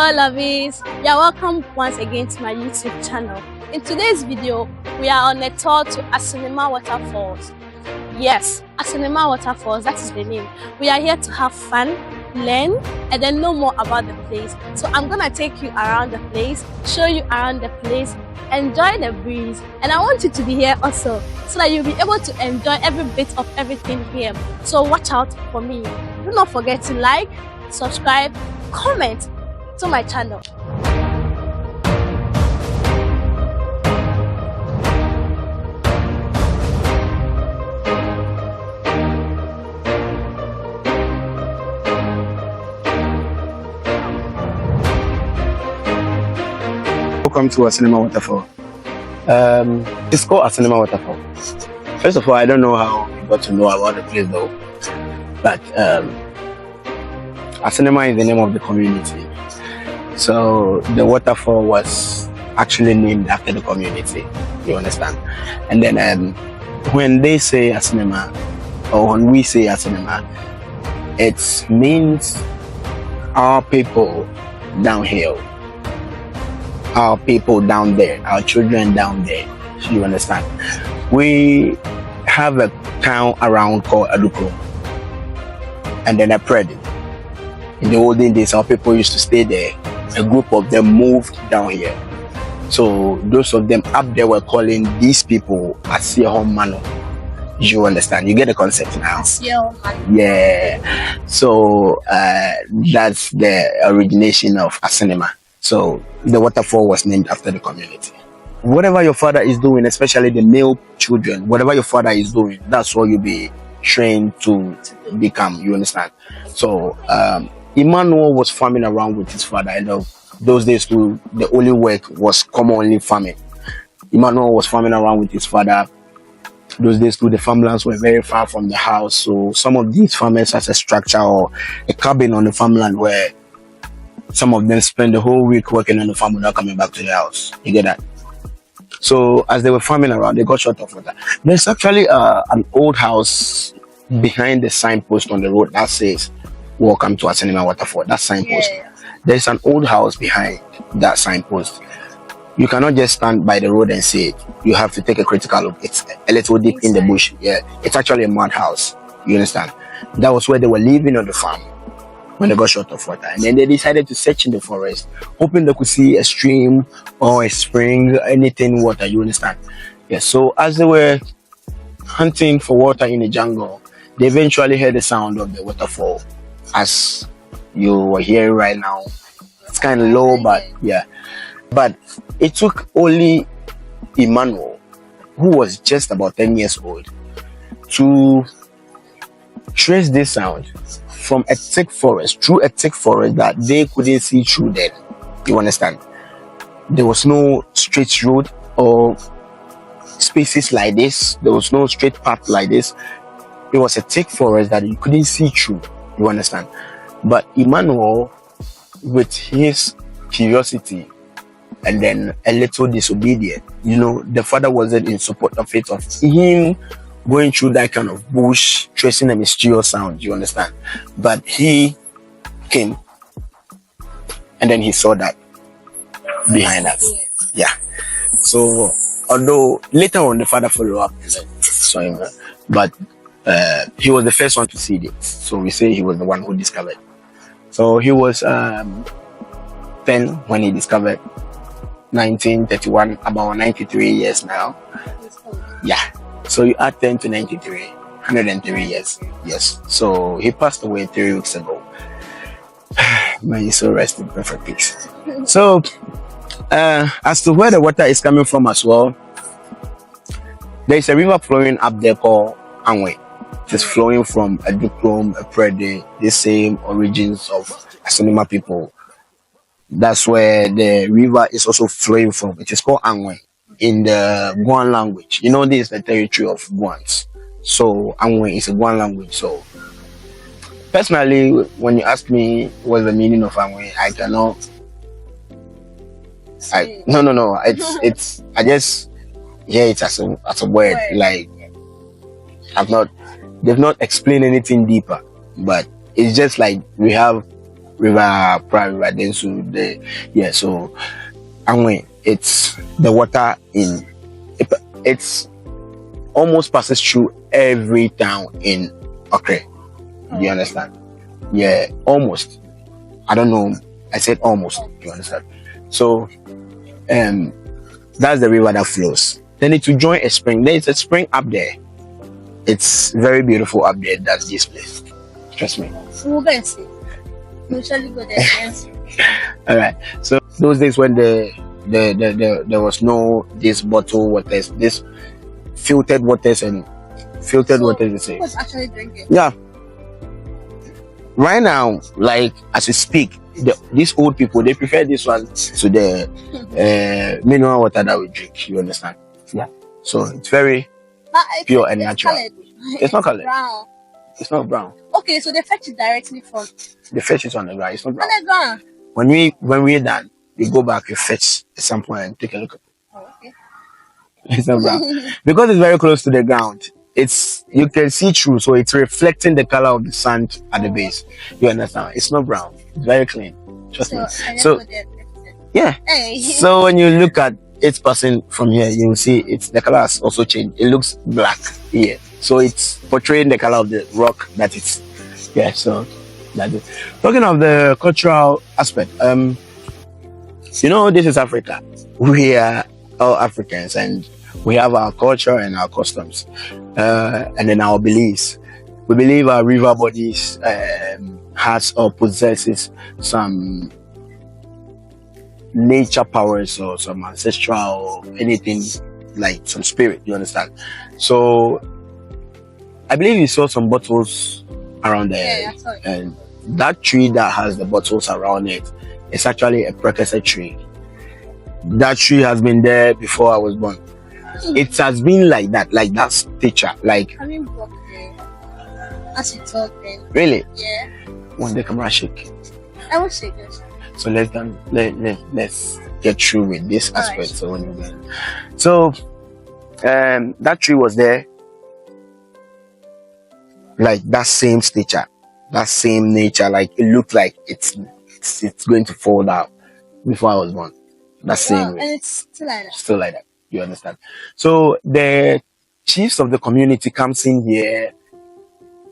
Hello lovies, you're welcome once again to my YouTube channel. In today's video, we are on a tour to Asenema Waterfalls. Yes, Asenema Waterfalls, that is the name. We are here to have fun, learn, and then know more about the place. So I'm gonna take you around the place, show you around the place, enjoy the breeze, and I want you to be here also so that you'll be able to enjoy every bit of everything here. So watch out for me. Do not forget to like, subscribe, comment to my channel. Welcome to Asenema Waterfall. It's called Asenema Waterfall. First of all, I don't know how you got to know about the place though, but Asenema is the name of the community. So the waterfall was actually named after the community, you understand? And then when they say Asenema, or when we say Asenema, it means our people down here, our people down there, our children down there, you understand? We have a town around called Aduko, and then a Predi. In the olden days, our people used to stay there. A group of them moved down here. So those of them up there were calling these people Asiahom Mano. You understand? You get the concept now? Yeah. So that's the origination of Asenema. So the waterfall was named after the community. Whatever your father is doing, especially the male children, whatever your father is doing, that's what you'll be trained to become. You understand? So Emmanuel was farming around with his father. I know those days too, the only work was commonly farming. Emmanuel was farming around with his father. Those days too, the farmlands were very far from the house. So some of these farmers has a structure or a cabin on the farmland where some of them spend the whole week working on the farm without coming back to the house. You get that? So as they were farming around, they got short of water. There's actually an old house behind the signpost on the road that says, "Welcome to Asenema Waterfall." That signpost. Yeah. There's an old house behind that signpost. You cannot just stand by the road and see it. You have to take a critical look. It's a little deep in the bush. Yeah, it's actually a mud house. You understand? That was where they were living on the farm when they got short of water. And then they decided to search in the forest, hoping they could see a stream or a spring, anything water. You understand? Yeah. So as they were hunting for water in the jungle, they eventually heard the sound of the waterfall. As you were hearing right now, it's kind of low, but yeah. But it took only Emmanuel, who was just about 10 years old, to trace this sound from a thick forest, through a thick forest that they couldn't see through then. You understand? There was no straight road or spaces like this. There was no straight path like this. It was a thick forest that you couldn't see through. You understand? But Emmanuel, with his curiosity and then a little disobedient, you know, the father wasn't in support of it, of him going through that kind of bush, tracing a mysterious sound. You understand? But he came and then he saw that behind us. Yeah. So although later on the father followed up and saw him, but he was the first one to see it. So we say he was the one who discovered. So he was 10 when he discovered. 1931, about 93 years now. Yeah. So you add 10 to 93, 103 years. Yes. So he passed away 3 weeks ago. May he so rest in perfect peace. So as to where the water is coming from as well, there is a river flowing up there called Anwe. It is flowing from Adukom, Predi, the same origins of Asenema people. That's where the river is also flowing from. It is called Anwe in the Guan language. You know, this is the territory of Guans. So Anwe is a Guan language. So personally, when you ask me what's the meaning of Anwe, I cannot. No. It's. I just hear it as a word. Like they've not explained anything deeper. But it's just like we have river, private river, then so the yeah. So and when it's the water in it's almost passes through every town in Accra. Do you understand? Yeah, almost. I don't know. I said almost. Do you understand? So that's the river that flows. Then it will join a spring. There's a spring up there. It's very beautiful up there. That's this place. Trust me. We usually go there. All right. So those days when there was no this bottled waters, this filtered waters and filtered waters. You say. Who's actually drinking? Yeah. Right now, like as we speak, these old people they prefer this one to the mineral water that we drink. You understand? Yeah. So it's very pure and natural. Colored. It's not colored. Brown. It's not brown. Okay, so they fetch it directly from The fetch is on the ground. It's not brown. on the ground. When we're done, we go back, we fetch a sample and take a look at it. Oh, okay. It's not brown. Because it's very close to the ground. You can see through, so it's reflecting the color of the sand at the base. You understand? It's not brown. It's very clean. Trust me. So yeah. Hey. So when you look at its passing from here, you will see the color has also changed. It looks black here. So it's portraying the color of the rock that it's. Yeah. So that's it. Talking of the cultural aspect, you know, this is Africa. We are all Africans and we have our culture and our customs, and then our beliefs. We believe our river bodies has or possesses some nature powers or some ancestral or anything like some spirit. You understand? So I believe you saw some bottles around there, Yeah, I saw it. and that tree that has the bottles around it is actually a precursor tree. That tree has been there before I was born. It has been like that stature, like I mean, broke there. As you talk, then. really. Yeah. When the camera shake. I will say this. So let's get through with this aspect. Alright. So when you get, so that tree was there, like that same stature, that same nature, like it looked like it's going to fall down before I was born. That same way. And it's still like that. Still like that. You understand? So the chiefs of the community comes in here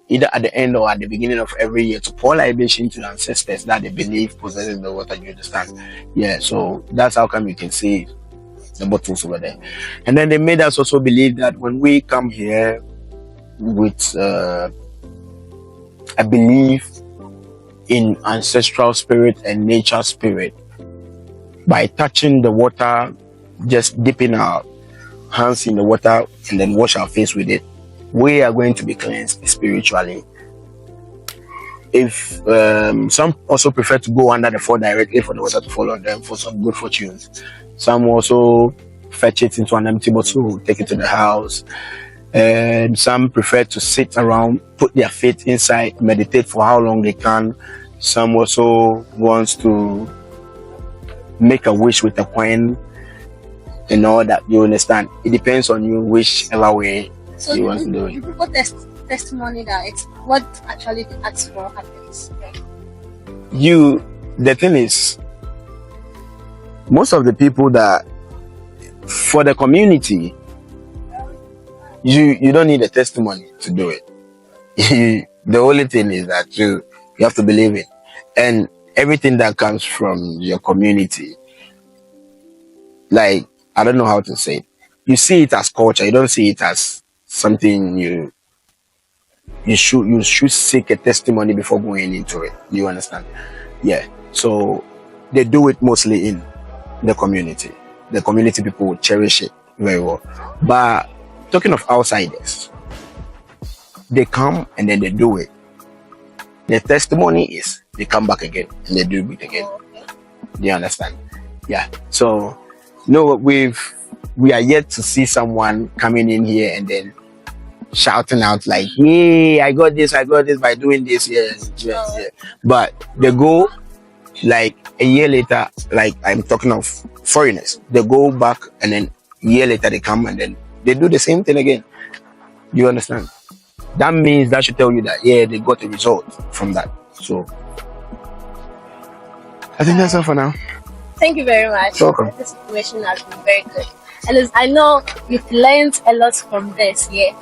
either at the end or at the beginning of every year to pour libation to the ancestors that they believe possesses the water. You understand? Yeah. So that's how come you can see the bottles over there. And then they made us also believe that when we come here with a belief in ancestral spirit and nature spirit, by touching the water, just dipping our hands in the water and then wash our face with it, we are going to be cleansed spiritually. If some also prefer to go under the fall directly for the water to fall on them for some good fortune, some also fetch it into an empty bottle, take it to the house, and some prefer to sit around, put their feet inside, meditate for how long they can. Some also wants to make a wish with a coin and all that. You understand? It depends on you whichever way So you want to do the it. people testimony that it's what actually they ask for happens. The thing is, most of the people that for the community, you don't need a testimony to do it. The only thing is that you have to believe it, and everything that comes from your community, like I don't know how to say it. You see it as culture. You don't see it as something you should seek a testimony before going into it. You understand? Yeah. So they do it mostly in the community. The community people will cherish it very well. But talking of outsiders, they come and then they do it. The testimony is they come back again and they do it again. Do you understand? Yeah. So no, we are yet to see someone coming in here and then shouting out like, "Hey, I got this by doing this." Yeah. But they go like a year later, like I'm talking of foreigners, they go back and then a year later they come and then they do the same thing again. You understand? That means that should tell you that they got a result from that. So I think that's all for now. Thank you very much. You're welcome. This information has been very good. And I know you've learned a lot from this, yeah.